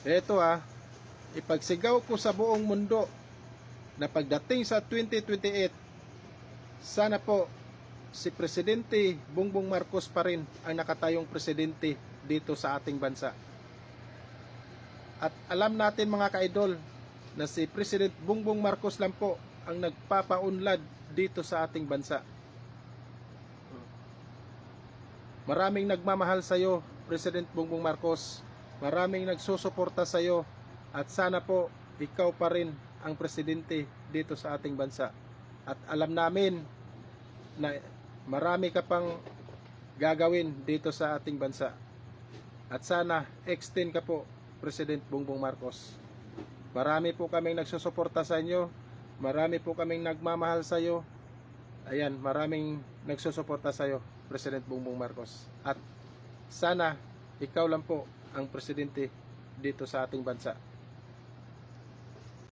Ito ipagsigaw ko sa buong mundo na pagdating sa 2028, sana po si Presidente Bongbong Marcos pa rin ang nakatayong presidente dito sa ating bansa. At alam natin mga kaidol na si President Bongbong Marcos lang po ang nagpapaunlad dito sa ating bansa. Maraming nagmamahal sa iyo, President Bongbong Marcos. Maraming nagsusuporta sa iyo at sana po ikaw pa rin ang presidente dito sa ating bansa. At alam namin na marami ka pang gagawin dito sa ating bansa. At sana extend ka po, President Bongbong Marcos. Marami po kaming nagsusuporta sa inyo. Marami po kaming nagmamahal sa iyo. Ayan, maraming nagsusuporta sa iyo, President Bongbong Marcos. At sana ikaw lang po ang presidente dito sa ating bansa.